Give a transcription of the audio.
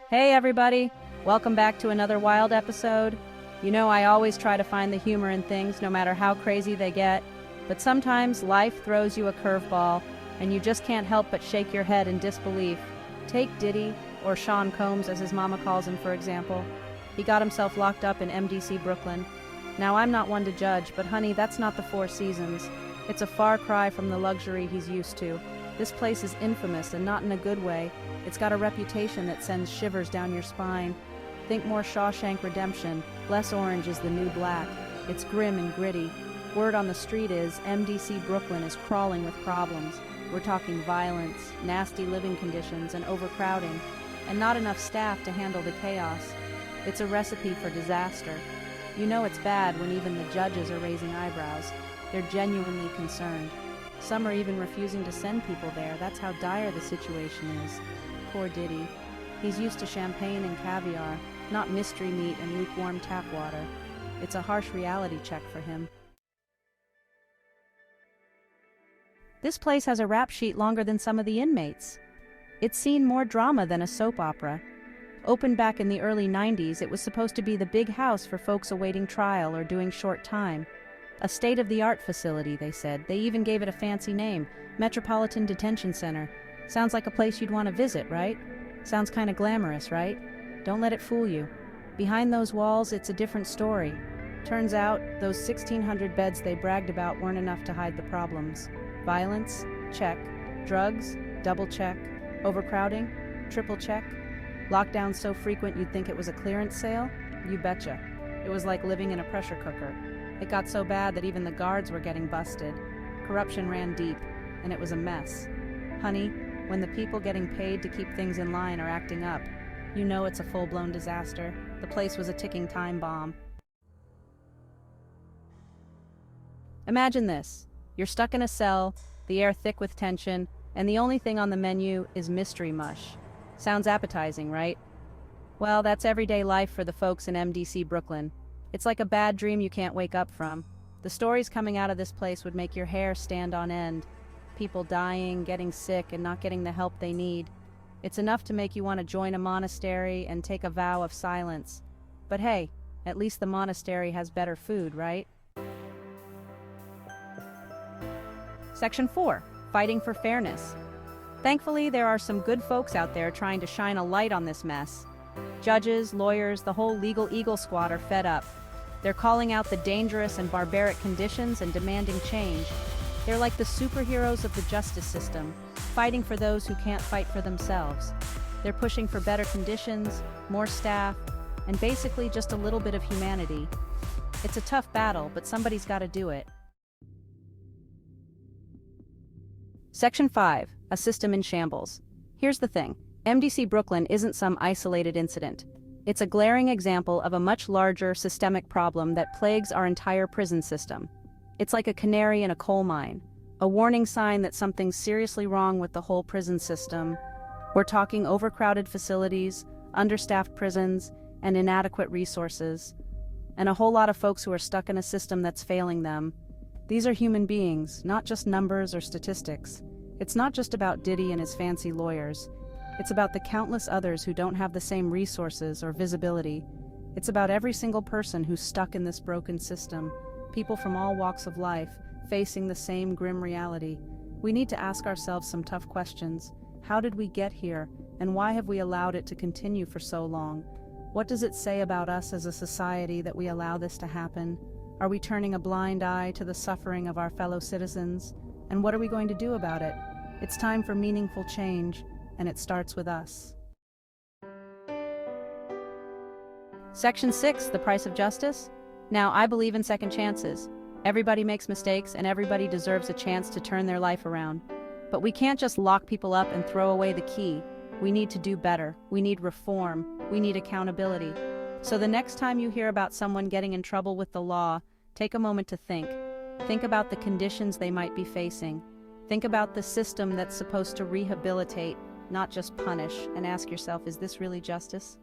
Hey everybody! Welcome back to another wild episode. You know I always try to find the humor in things, no matter how crazy they get. But sometimes life throws you a curveball, and you just can't help but shake your head in disbelief. Take Diddy, or Sean Combs as his mama calls him, for example. He got himself locked up in MDC Brooklyn. Now I'm not one to judge, but honey, that's not the Four Seasons. It's a far cry from the luxury he's used to. This place is infamous, and not in a good way. It's got a reputation that sends shivers down your spine. Think more Shawshank Redemption. Less orange is the new black. It's grim and gritty. Word on the street is MDC Brooklyn is crawling with problems. We're talking violence, nasty living conditions, and overcrowding, and not enough staff to handle the chaos. It's a recipe for disaster. You know it's bad when even the judges are raising eyebrows. They're genuinely concerned. Some are even refusing to send people there. That's how dire the situation is. Poor Diddy. He's used to champagne and caviar, not mystery meat and lukewarm tap water. It's a harsh reality check for him. This place has a rap sheet longer than some of the inmates. It's seen more drama than a soap opera. Opened back in the early 90s, it was supposed to be the big house for folks awaiting trial or doing short time. A state-of-the-art facility, they said. They even gave it a fancy name, Metropolitan Detention Center. Sounds like a place you'd want to visit, right? Sounds kind of glamorous, right? Don't let it fool you. Behind those walls, it's a different story. Turns out, those 1,600 beds they bragged about weren't enough to hide the problems. Violence? Check. Drugs? Double check. Overcrowding? Triple check. Lockdowns so frequent you'd think it was a clearance sale? You betcha. It was like living in a pressure cooker. It got so bad that even the guards were getting busted. Corruption ran deep, and it was a mess. Honey, when the people getting paid to keep things in line are acting up, you know it's a full-blown disaster. The place was a ticking time bomb. Imagine this. You're stuck in a cell, the air thick with tension, and the only thing on the menu is mystery mush. Sounds appetizing, right? Well, that's everyday life for the folks in MDC Brooklyn. It's like a bad dream you can't wake up from. The stories coming out of this place would make your hair stand on end. People dying, getting sick, and not getting the help they need. It's enough to make you want to join a monastery and take a vow of silence. But hey, at least the monastery has better food, right? Section 4. Fighting for fairness. Thankfully, there are some good folks out there trying to shine a light on this mess. Judges, lawyers, the whole legal eagle squad are fed up. They're calling out the dangerous and barbaric conditions and demanding change. They're like the superheroes of the justice system, fighting for those who can't fight for themselves. They're pushing for better conditions, more staff, and basically just a little bit of humanity. It's a tough battle, but somebody's got to do it. Section 5. A system in shambles. Here's the thing. MDC Brooklyn isn't some isolated incident. It's a glaring example of a much larger systemic problem that plagues our entire prison system. It's like a canary in a coal mine, a warning sign that something's seriously wrong with the whole prison system. We're talking overcrowded facilities, understaffed prisons, and inadequate resources, and a whole lot of folks who are stuck in a system that's failing them. These are human beings, not just numbers or statistics. It's not just about Diddy and his fancy lawyers. It's about the countless others who don't have the same resources or visibility. It's about every single person who's stuck in this broken system. People from all walks of life, facing the same grim reality. We need to ask ourselves some tough questions. How did we get here, and why have we allowed it to continue for so long? What does it say about us as a society that we allow this to happen? Are we turning a blind eye to the suffering of our fellow citizens? And what are we going to do about it? It's time for meaningful change, and it starts with us. Section 6, the price of justice. Now, I believe in second chances. Everybody makes mistakes, and everybody deserves a chance to turn their life around. But we can't just lock people up and throw away the key. We need to do better. We need reform. We need accountability. So the next time you hear about someone getting in trouble with the law, take a moment to think. Think about the conditions they might be facing. Think about the system that's supposed to rehabilitate, not just punish, and ask yourself, is this really justice?